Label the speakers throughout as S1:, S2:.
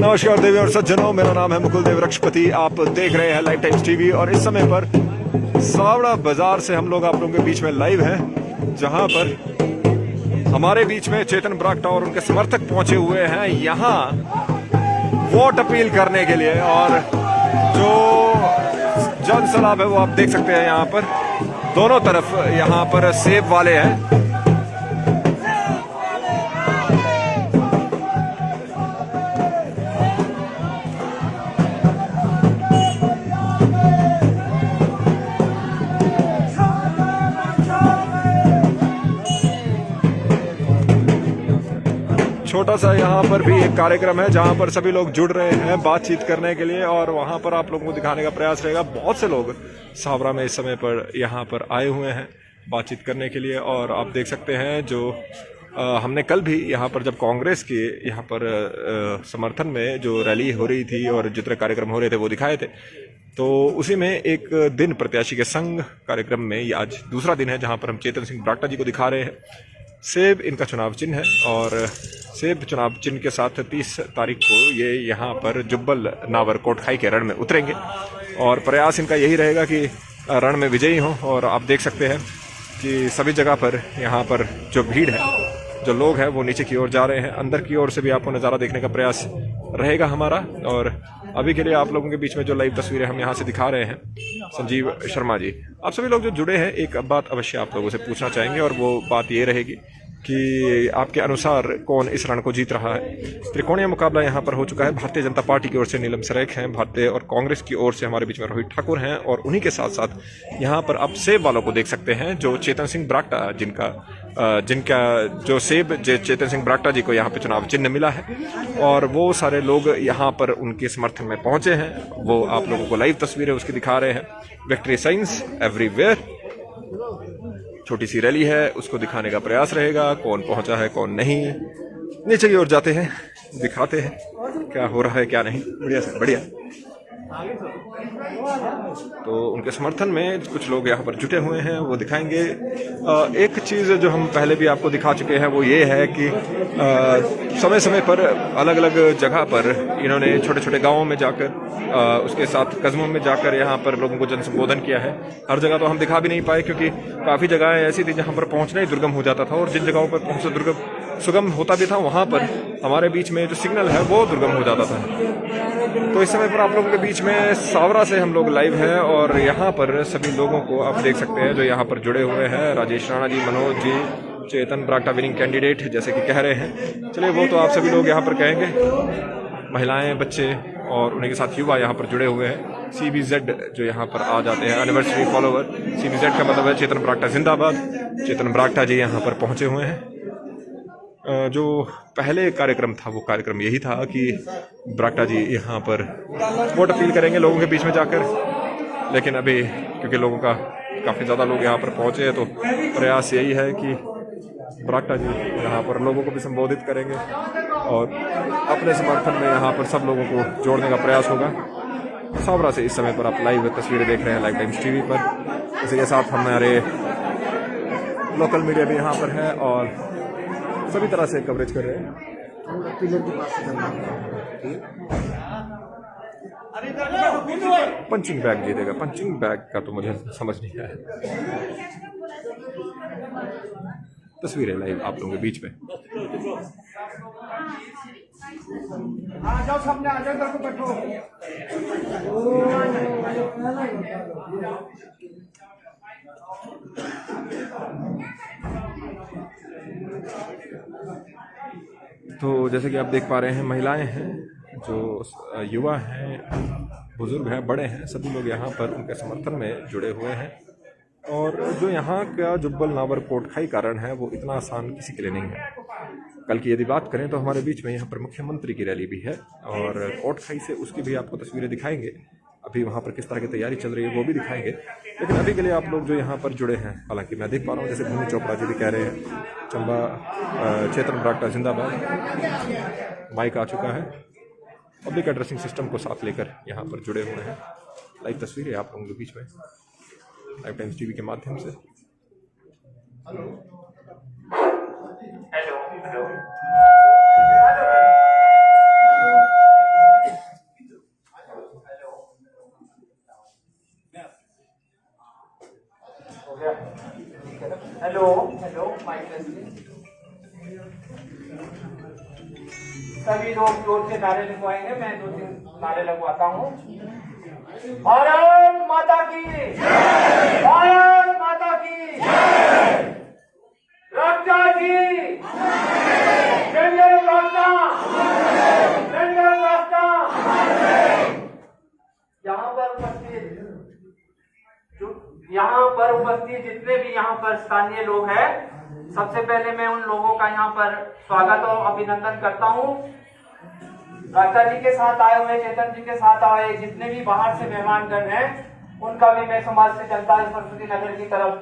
S1: नमस्कार देवी और सज्जनों, मेरा नाम है मुकुल देव रक्षपति। आप देख रहे हैं लाइव टाइम्स टीवी और इस समय पर सावड़ा बाजार से हम लोग आप लोगों के बीच में लाइव हैं, जहां पर हमारे बीच में चेतन ब्राक्टा और उनके समर्थक पहुंचे हुए हैं यहां वोट अपील करने के लिए। और जो जन सैलाब है वो आप देख सकते हैं, यहां पर दोनों तरफ यहां पर सेब वाले हैं। छोटा सा यहाँ पर भी एक कार्यक्रम है जहाँ पर सभी लोग जुड़ रहे हैं बातचीत करने के लिए, और वहाँ पर आप लोगों को दिखाने का प्रयास रहेगा। बहुत से लोग सावरा में इस समय पर यहाँ पर आए हुए हैं बातचीत करने के लिए। और आप देख सकते हैं जो हमने कल भी यहाँ पर जब कांग्रेस के यहाँ पर समर्थन में जो रैली हो रही थी और जितने कार्यक्रम हो रहे थे वो दिखाए थे, तो उसी में एक दिन प्रत्याशी के संग कार्यक्रम में ये आज दूसरा दिन है जहाँ पर हम चेतन सिंह ब्राक्टा जी को दिखा रहे हैं। सेब इनका चुनाव चिन्ह है और सेब चुनाव चिन्ह के साथ 30 तारीख को ये यहाँ पर जुब्बल नावर कोटखाई के रण में उतरेंगे और प्रयास इनका यही रहेगा कि रण में विजयी हों। और आप देख सकते हैं कि सभी जगह पर यहाँ पर जो भीड़ है, जो लोग हैं वो नीचे की ओर जा रहे हैं। अंदर की ओर से भी आपको नज़ारा देखने का प्रयास रहेगा हमारा। और अभी के लिए आप लोगों के बीच में जो लाइव तस्वीरें हम यहाँ से दिखा रहे हैं, संजीव शर्मा जी, आप सभी लोग जो जुड़े हैं एक बात अवश्य आप लोगों से पूछना चाहेंगे, और वो बात ये रहेगी कि आपके अनुसार कौन इस रण को जीत रहा है। त्रिकोणीय मुकाबला यहाँ पर हो चुका है। भारतीय जनता पार्टी की ओर से नीलम सरेख हैं, भारतीय और कांग्रेस की ओर से हमारे बीच में रोहित ठाकुर हैं, और उन्हीं के साथ साथ यहाँ पर आप सेब वालों को देख सकते हैं जो चेतन सिंह ब्राक्टा जिनका जो सेब चेतन सिंह ब्राक्टा जी को यहाँ पे चुनाव चिन्ह मिला है, और वो सारे लोग यहाँ पर उनके समर्थन में पहुंचे हैं। वो आप लोगों को लाइव तस्वीरें उसकी दिखा रहे हैं। विक्ट्री साइंस एवरीवेयर, छोटी सी रैली है, उसको दिखाने का प्रयास रहेगा। कौन पहुंचा है कौन नहीं, नीचे की ओर जाते हैं, दिखाते हैं क्या हो रहा है क्या नहीं। बढ़िया सर, बढ़िया। तो उनके समर्थन में कुछ लोग यहाँ पर जुटे हुए हैं, वो दिखाएंगे। एक चीज़ जो हम पहले भी आपको दिखा चुके हैं वो ये है कि समय समय पर अलग अलग जगह पर इन्होंने छोटे छोटे गांवों में जाकर, उसके साथ कस्बों में जाकर यहाँ पर लोगों को जन संबोधन किया है। हर जगह तो हम दिखा भी नहीं पाए क्योंकि काफ़ी जगहें ऐसी थी जहाँ पर पहुँचना ही दुर्गम हो जाता था, और जिन जगहों पर पहुँचना सुगम होता भी था वहाँ पर हमारे बीच में जो सिग्नल है वो दुर्गम हो जाता था। तो इस समय पर आप लोगों के बीच में सावरा से हम लोग लाइव हैं, और यहाँ पर सभी लोगों को आप देख सकते हैं जो यहाँ पर जुड़े हुए हैं। राजेश राणा जी, मनोज जी, चेतन ब्राक्टा विनिंग कैंडिडेट जैसे कि कह रहे हैं। चलिए, वो तो आप सभी लोग यहाँ पर कहेंगे। महिलाएं, बच्चे और उन्हीं के साथ युवा यहाँ पर जुड़े हुए हैं। CBZ जो यहाँ पर आ जाते हैं, एनिवर्सरी फॉलोवर। CBZ का मतलब है चेतन ब्राक्टा जिंदाबाद। चेतन ब्राक्टा जी यहाँ पर पहुँचे हुए हैं। जो पहले कार्यक्रम था वो कार्यक्रम यही था कि ब्राक्टा जी यहाँ पर वोट अपील करेंगे लोगों के बीच में जाकर, लेकिन अभी क्योंकि लोगों का काफ़ी ज़्यादा लोग यहाँ पर पहुँचे हैं तो प्रयास यही है कि ब्राक्टा जी यहाँ पर लोगों को भी संबोधित करेंगे और अपने समर्थन में यहाँ पर सब लोगों को जोड़ने का प्रयास होगा। सावरा से इस समय पर आप लाइव तस्वीरें देख रहे हैं लाइव टाइम्स टीवी पर। इसी के साथ हमारे लोकल मीडिया भी यहाँ पर है और सभी तरह से कवरेज कर रहे हैं। पंचिंग बैग जीतेगा, पंचिंग बैग का तो मुझे समझ नहीं आया। तस्वीरें लाइव आप लोगों के बीच में। आ जाओ सामने, आ जाओ, इधर को बैठो। तो जैसे कि आप देख पा रहे हैं, महिलाएं हैं, जो युवा हैं, बुजुर्ग हैं, बड़े हैं, सभी लोग यहाँ पर उनके समर्थन में जुड़े हुए हैं। और जो यहाँ का जुब्बल नावर कोटखाई कारण है वो इतना आसान किसी के लिए नहीं है। कल की यदि बात करें तो हमारे बीच में यहाँ पर मुख्यमंत्री की रैली भी है, और कोटखाई से उसकी भी आपको तस्वीरें दिखाएंगे। अभी वहाँ पर किस तरह की तैयारी चल रही है वो भी दिखाएंगे। लेकिन अभी के लिए आप लोग जो यहाँ पर जुड़े हैं, हालांकि मैं देख पा रहा हूँ जैसे भूमि चोपड़ा जी भी कह रहे हैं, चंबा चेतन ब्राक्टा जिंदाबाद, माइक आ चुका है। पब्लिक एड्रेसिंग सिस्टम को साथ लेकर यहाँ पर जुड़े हुए हैं। लाइव तस्वीरें आप लोगों के बीच में लाइव टाइम्स टीवी के माध्यम से।
S2: सभी लोग जोर से नारे लगवाएंगे, मैं 2-3 नारे लगवाता हूँ। भारत माता की, भारत माता की, रक्षा जी, जंगल रास्ता, जंगल रास्ता। यहाँ पर उपस्थित जितने भी यहाँ पर स्थानीय लोग हैं, सबसे पहले मैं उन लोगों का यहाँ पर स्वागत और अभिनंदन करता हूँ। राजा जी के साथ आए हुए, चेतन जी के साथ आए जितने भी बाहर से मेहमानगण हैं, उनका भी मैं समाज से जनता सरस्वती नगर की तरफ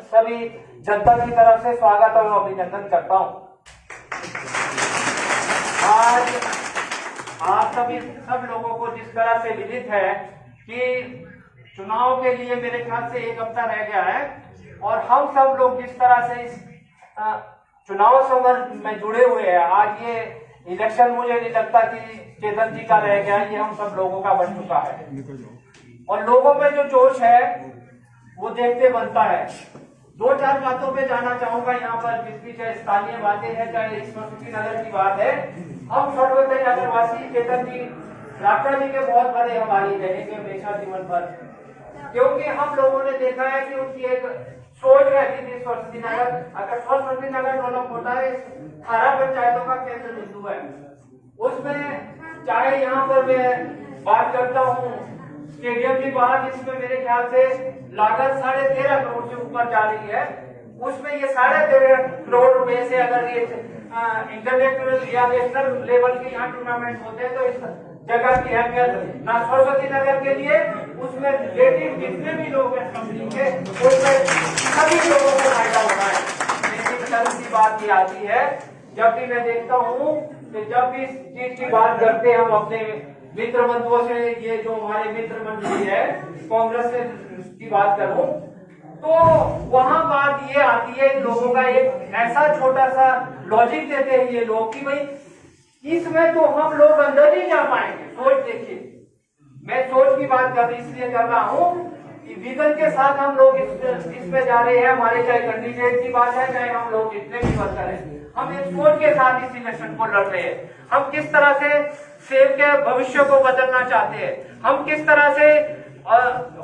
S2: सभी जनता की तरफ से स्वागत और अभिनंदन करता हूँ। आज सब लोगों को जिस तरह से विदित है कि चुनाव के लिए मेरे ख्याल से 1 हफ्ता रह गया है, और हम सब लोग जिस तरह से इस चुनाव समर में जुड़े हुए हैं, आज ये इलेक्शन मुझे नहीं लगता कि चेतन जी का रह गया, ये हम सब लोगों का बन चुका है। और लोगों में जो जोश है वो देखते बनता है। 2-4 बातों पे जाना चाहूंगा यहाँ पर, जिसकी चाहे स्थानीय बातें हैं, चाहे सरस्वती नगर की बात है। हम सरस्वती नगरवासी चेतन जी, राजा जी के बहुत बड़े हमारी रहेंगे हमेशा जीवन भर, क्योंकि हम लोगों ने देखा है कि उनकी एक सोच रहती थी सरस्वती नगर, अगर सरस्वती नगर डेवलप होता है, 18 पंचायतों का केंद्र बिंदु है। उसमें चाहे यहाँ पर मैं बात करता हूँ स्टेडियम की बात, जिसमें मेरे ख्याल से लागत 13.5 करोड़ से ऊपर जा रही है, उसमें ये 13.5 करोड़ रुपए से अगर ये इंटरनेशनल या नेशनल लेवल के यहाँ टूर्नामेंट होते हैं, तो इस जगह की अहमियत ना सरस्वती नगर के लिए, उसमें रिलेटिव जितने भी लोग हैं कंपनी के, उसमें सभी लोगों को फायदा होता है। लेकिन शर्म की बात ये आती है, जब भी मैं देखता हूँ कि जब भी इस चीज की बात करते हैं हम अपने मित्र बंधुओं से, ये जो हमारे मित्र मंडली है कांग्रेस से की बात करूं, तो वहां बात ये आती है, इन लोगों का एक ऐसा छोटा सा लॉजिक देते हैं ये लोग कि भाई इसमें तो हम लोग अंदर ही जा पाएंगे। सोच देखिए, मैं सोच की बात इसलिए कर रहा हूँ कि विजन के साथ हम लोग इसमें जा रहे हैं। हमारे चाहे कैंडिडेट की बात है, चाहे हम लोग जितने भी वर्कर हैं, हम एक सोच के साथ इस इलेक्शन को लड़ रहे हैं। हम किस तरह से सेब के भविष्य को बदलना चाहते हैं, हम किस तरह से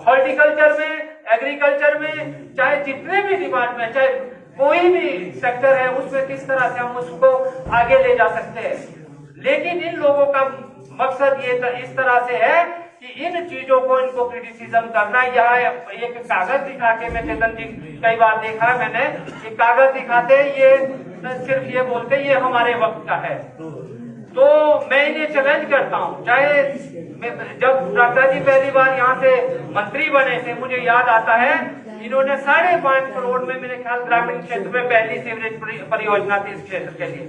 S2: हॉर्टिकल्चर में, एग्रीकल्चर में, चाहे जितने भी डिपार्टमेंट, चाहे कोई भी सेक्टर है, उसमें किस तरह से हम उसको आगे ले जा सकते हैं। लेकिन इन लोगों का मकसद ये इस तरह से है कि इन चीजों को, इनको क्रिटिसिज्म करना। यहाँ एक कागज दिखा के, मैं चेतन जी कई बार देखा है मैंने, एक कागज दिखाते ये सिर्फ ये बोलते ये हमारे वक्त का है। तो मैं इन्हें चैलेंज करता हूँ, चाहे जब राजा जी पहली बार यहाँ से मंत्री बने थे, मुझे याद आता है इन्होंने 5.5 करोड़ में मेरे ख्याल ग्रामीण क्षेत्र में पहली सीवरेज परियोजना थी इस क्षेत्र के लिए।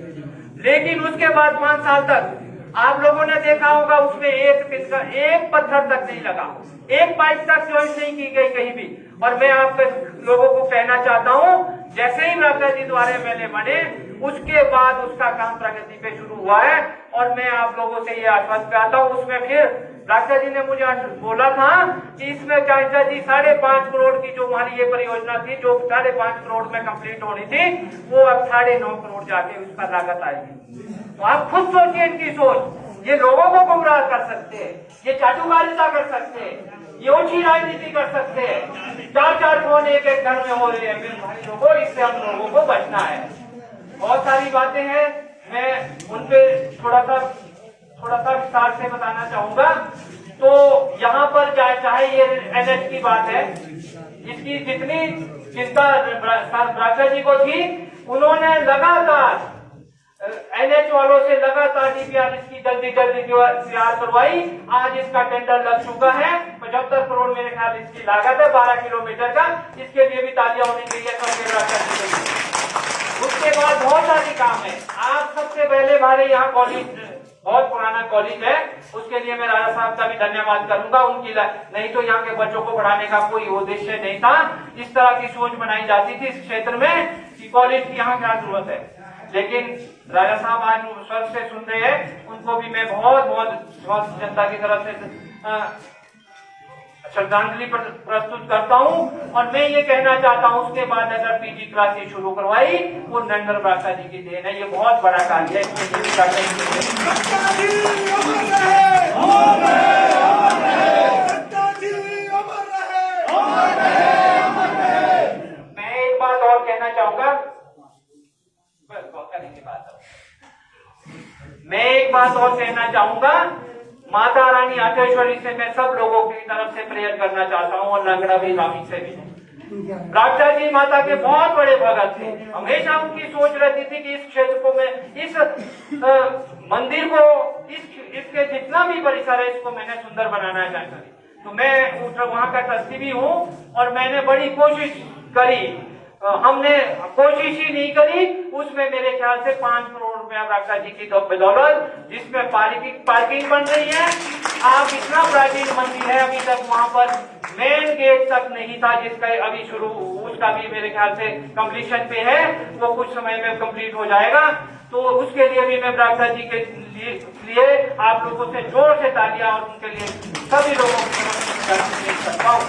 S2: लेकिन उसके बाद 5 साल तक आप लोगों ने देखा होगा उसमें एक पत्थर तक नहीं लगा, एक पाइप तक चॉइस नहीं की गई कहीं भी। और मैं आप लोगों को कहना चाहता हूँ, जैसे ही राजा जी द्वारा एमएलए बने, उसके बाद उसका काम प्रगति पे शुरू हुआ है। और मैं आप लोगों से ये आश्वस्त कराता हूँ, उसमें फिर राजा जी ने मुझे बोला था कि इसमें चाचा जी 5.5 करोड़ की जो हमारी ये परियोजना थी, जो 5.5 करोड़ में कंप्लीट होनी थी, वो अब 9.5 करोड़ जाके उसका लागत आएगी। तो आप खुद सोचिए इनकी सोच। ये लोगों को गुमराह कर सकते हैं, ये चाटुकारिता कर सकते हैं, ये ऊंची राजनीति कर सकते हैं। 4-4 फोन एक घर में हो रहे हैं। मेरे भाई लोगों, इससे हम लोगों को बचना है। बहुत सारी बातें हैं, मैं उन पे थोड़ा सा विस्तार से बताना चाहूंगा। तो यहाँ पर चाहे ये एनएच की बात है, इसकी जितनी चिंता राजा जी को थी, उन्होंने लगातार एनएच वालों से लगातार डीपीआर इसकी जल्दी तैयार करवाई। आज इसका टेंडर लग चुका है, 75 करोड़ मेरे ख्याल इसकी लागत है, 12 किलोमीटर का। इसके लिए भी तालियां होनी चाहिए। उसके बाद बहुत सारे काम है। आप सबसे पहले हमारे यहाँ कॉलेज, बहुत पुराना कॉलेज है, उसके लिए मैं राजा साहब का भी धन्यवाद करूंगा। उनकी नहीं तो यहाँ के बच्चों को पढ़ाने का कोई उद्देश्य नहीं था। इस तरह की सोच बनाई जाती थी इस क्षेत्र में कि कॉलेज की यहाँ क्या जरूरत है। लेकिन राजा साहब आज स्वर्ग से सुन रहे हैं, उनको भी मैं बहुत जनता की तरफ से श्रद्धांजलि प्रस्तुत करता हूं। और मैं ये कहना चाहता हूं, उसके बाद अगर पीजी क्लासेस शुरू करवाई वो नरेंद्र बरागटा जी की देन है। ये बहुत बड़ा कार्य है, मैं एक बात और कहना चाहूंगा, मैं एक बात और कहना चाहूंगा, माता रानी आतेश्वरी से मैं सब लोगों की तरफ से प्रेयर करना चाहता हूं, और लंगड़ा भी रामी से भी। बरागटा जी माता के बहुत बड़े भगत थे। हमेशा उनकी सोच रहती थी कि इस क्षेत्र को मैं, इस मंदिर को, इसके जितना भी परिसर है इसको मैंने सुंदर बनाना चाहता थी। तो मैं वहां का ट्रस्टी भी हूँ, और मैंने बड़ी कोशिश करी। हमने कोशिश ही नहीं करी, उसमें मेरे ख्याल से 5 करोड़ रुपया बरागटा जी की बदौलत, जिसमें पार्किंग बन रही है। आप इतना प्राचीन मंदिर है, अभी तक वहां पर मेन गेट तक नहीं था, जिसका अभी शुरू, उसका भी मेरे ख्याल से कंप्लीशन पे है, वो कुछ समय में कंप्लीट हो जाएगा। तो उसके लिए भी मैं बरागटा जी के लिए आप लोगों से जोर से तालियां, और उनके लिए सभी लोगों को करता हूँ।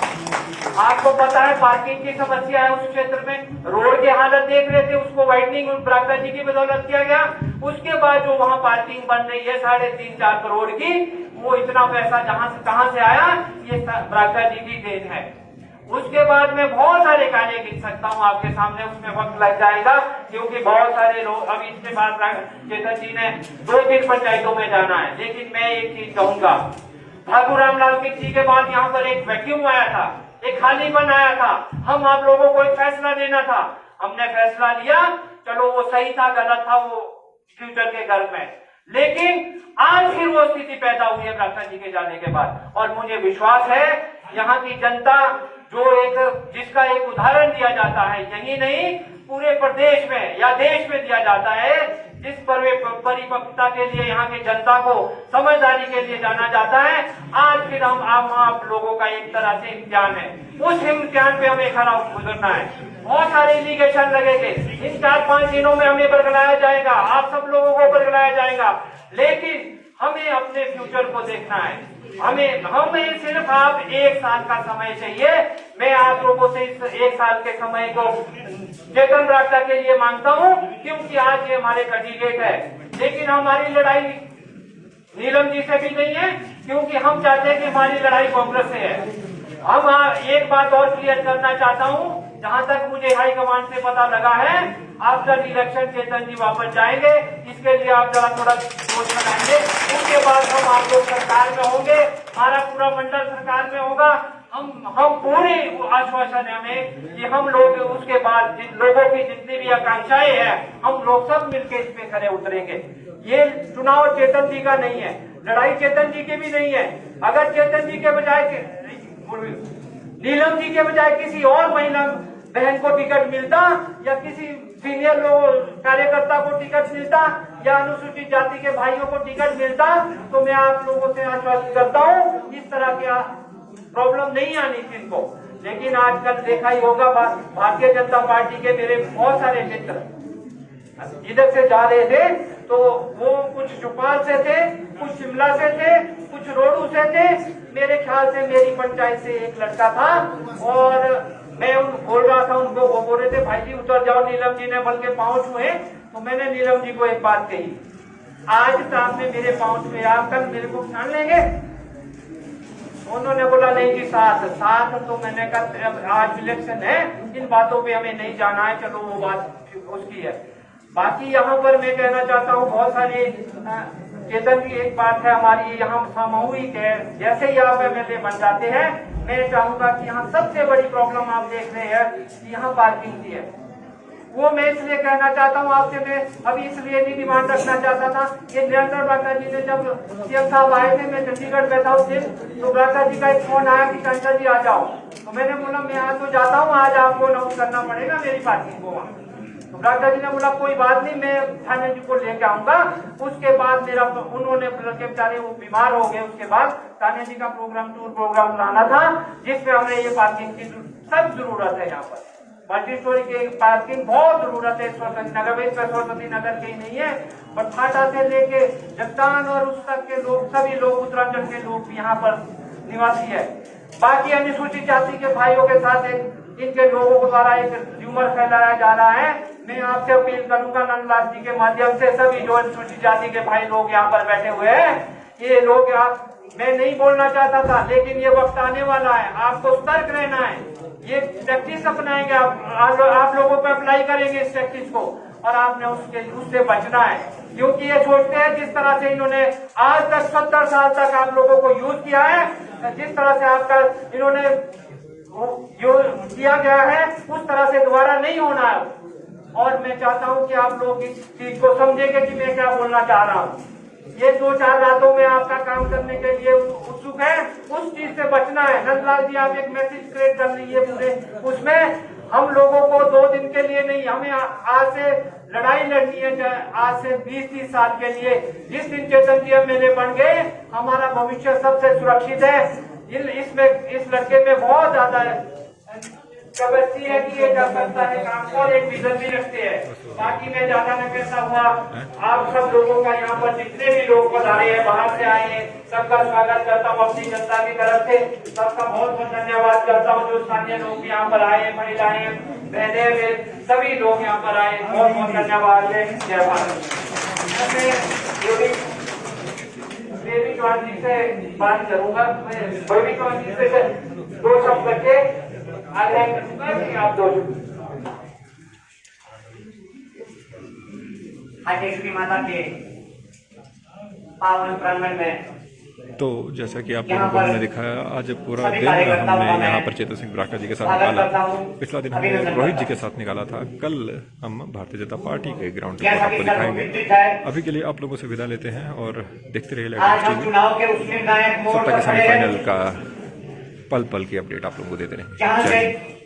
S2: आपको पता है पार्किंग की समस्या है उस क्षेत्र में, रोड की हालत देख रहे थे, उसको वाइडनिंग बरागटा जी की बदौलत किया गया। उसके बाद जो वहां पार्किंग बन रही है 3.5-4 करोड़ की, वो इतना पैसा कहां से आया, ये बरागटा जी की देन है। उसके बाद मैं बहुत सारे कार्य गिन सकता हूँ आपके सामने, उसमें वक्त लग जाएगा, क्योंकि बहुत सारे लोग, अभी इसके बाद चेतन जी ने 2-3 पंचायतों में जाना है। लेकिन मैं एक चीज कहूंगा, ठाकुर रामलाल जी के बाद यहाँ पर एक वैक्यूम आया था, एक खालीपन आया था। हम आप लोगों को एक फैसला लेना था, हमने फैसला लिया, चलो वो सही था गलत था वो फ्यूचर के घर में, लेकिन आज फिर वो स्थिति पैदा हुई है बरागटा जी के जाने के बाद। और मुझे विश्वास है यहाँ की जनता, जिसका एक उदाहरण दिया जाता है, यही नहीं पूरे प्रदेश में या देश में दिया जाता है, जिस परिपक्वता के लिए यहाँ की जनता को समझदारी के लिए जाना जाता है, आज फिर आप लोगों का एक तरह से इम्तिहान है। उस इम्तिहान पे हमें खरा गुजरना है। बहुत सारे इलीगेशन लगेंगे, इन 4-5 दिनों में हमें बरगलाया जाएगा, आप सब लोगों को बरगलाया जाएगा, लेकिन हमें अपने फ्यूचर को देखना है। हमें सिर्फ आप 1 साल का समय चाहिए। मैं आप लोगों से इस 1 साल के समय को चेतन बरागटा के लिए मांगता हूं, क्योंकि आज ये हमारे कैंडिडेट है। लेकिन हमारी लड़ाई नीलम जी से भी नहीं है, क्योंकि हम चाहते हैं कि हमारी लड़ाई कांग्रेस से है। हम एक बात और क्लियर करना चाहता हूं, जहां तक मुझे हाईकमांड से पता लगा है, आफ्टर इलेक्शन चेतन जी वापस जाएंगे। इसके लिए आप जरा थोड़ा सोच बनाएंगे। उसके बाद हम आप लोग सरकार में होंगे, हमारा पूरा मंडल सरकार में होगा। हम पूरी आश्वासन है हमें कि हम लोग उसके बाद जिन लोगों की जितनी भी आकांक्षाएं हैं, हम लोग सब मिलकर इस पे खड़े उतरेंगे। ये चुनाव चेतन जी का नहीं है, लड़ाई चेतन जी की भी नहीं है। अगर चेतन जी के बजाय, नीलम जी के बजाय किसी और महिला बहन को टिकट मिलता, या किसी सीनियर कार्यकर्ता को टिकट मिलता, या अनुसूचित जाति के भाइयों को टिकट मिलता, तो मैं आप लोगों से आश्वस्त करता हूँ इस तरह की प्रॉब्लम नहीं आनी थी इनको। लेकिन आजकल देखा ही होगा, भारतीय जनता पार्टी के मेरे बहुत सारे मित्र इधर से जा रहे थे, तो वो कुछ चौपाल से थे, कुछ शिमला से थे, कुछ रोडू से थे। मेरे ख्याल से मेरी पंचायत से एक लड़का था, और मैं बोल रहा था उनको, वो बोल रहे थे भाई जी उतर जाओ, नीलम जी ने बल्कि पांव छुए। तो मैंने नीलम जी को एक बात कही, आज सामने मेरे पांव छुए, आप कल मेरे को ठान लेंगे? उन्होंने बोला नहीं जी, साथ। तो मैंने कहा आज इलेक्शन है, इन बातों पे हमें नहीं जाना है, चलो वो बात उसकी है। बाकी यहाँ पर मैं कहना चाहता हूँ, बहुत सारे चेतन की एक बात है हमारी यहाँ सामूहिक है। जैसे ही आप MLA बन जाते हैं, मैं चाहूंगा कि यहाँ सबसे बड़ी प्रॉब्लम आप देख रहे हैं कि यहाँ पार्किंग की है। वो मैं इसलिए कहना चाहता हूँ आपसे, मैं अभी इसलिए नहीं डिमांड रखना चाहता था। ये नरेंद्र बरागटा जी ने जब CM साहब आए थे, मैं चंडीगढ़ बैठा उस दिन, तो बरागटा जी का एक फोन आया कि चंचा जी आ जाओ। तो मैंने बोला मैं आज तो जाता हूँ, आज आपको अनाउंस करना पड़ेगा मेरी पार्किंग को वहाँ। तो बरागटा जी ने बोला कोई बात नहीं, मैं थाने जी को लेके आऊंगा। उसके बाद उन्होंने बेचारे वो बीमार हो गए। उसके बाद थाने जी का टूर प्रोग्राम लाना था, जिसमें हमें ये पार्किंग की सब जरूरत है। यहाँ पर मल्टी स्टोरी की पार्किंग बहुत जरूरत है सरस्वती नगर में। सरस्वती नगर के ही नहीं है, बठाटा से लेके जगतान और उस तक के लोग, सभी लोग उत्तराखंड के लोग भी यहाँ पर निवासी है। बाकी अनुसूचित जाति के भाइयों के साथ इनके लोगों के द्वारा एक ह्यूमर फैलाया जा रहा है। मैं आपसे अपील करूंगा नंदलाल जी के माध्यम से, सभी जो अनुसूचित जाति के भाई लोग यहाँ पर बैठे हुए हैं, ये लोग मैं नहीं बोलना चाहता था, लेकिन ये वक्त आने वाला है, आपको सतर्क रहना है। ये प्रैक्टिस अपनाएंगे आप लोगों पे अप्लाई करेंगे इस प्रैक्टिस को, और आपने उससे बचना है, क्योंकि ये सोचते हैं जिस तरह से इन्होंने आज तक 70 साल तक आप लोगों को यूज किया है, जिस तरह से आपका इन्होंने जो किया गया है उस तरह से दोबारा नहीं होना है। और मैं चाहता हूं कि आप लोग इस चीज को समझेंगे कि मैं क्या बोलना चाह रहा हूं। ये 2-4 रातों में आपका काम करने के लिए उत्सुक है, उस चीज से बचना है। नंदलाल जी आप एक मैसेज क्रिएट कर लीजिए पूरे उसमें, हम लोगों को 2 दिन के लिए नहीं, हमें आज से लड़ाई लड़नी है, आज से 20-30 साल के लिए। जिस दिन चेतन जी एमएलए बन गए, हमारा भविष्य सबसे सुरक्षित है। इस लड़के में बहुत ज्यादा कैपेसिटी है कि ये कर सकता है काम, और एक विजन भी रखते हैं। बाकी मैं ज्यादा न कहता हुआ आप सब लोगों का यहाँ पर जितने भी लोग पधारे हैं, बाहर से आए हैं, सबका स्वागत करता हूँ अपनी जनता की तरफ से। सबका बहुत बहुत धन्यवाद करता हूँ जो स्थानीय लोग यहाँ पर आए, महिलाएं, बहनें, सभी लोग यहाँ पर आए, बहुत बहुत धन्यवाद है। जय भारत। देवी चौहान जी से बात करूंगा, देवी चौहान जी से 2 शब्द करके आग्रह करूंगा कि आप 2 आज लक्ष्मी माता के पावन प्रांगण में,
S1: तो जैसा कि आप लोगों को हमने दिखाया, आज पूरा दिन हमने यहाँ पर चेतन सिंह ब्राक्टा जी के साथ निकाला। पिछला दिन हमने रोहित जी के साथ निकाला था, कल हम भारतीय जनता पार्टी के ग्राउंड रिपोर्ट आपको दिखाएंगे। अभी के लिए आप लोगों से विदा लेते हैं और देखते रहिए सत्ता के सेमीफाइनल का पल पल की अपडेट आप लोगों को देते रहेंगे।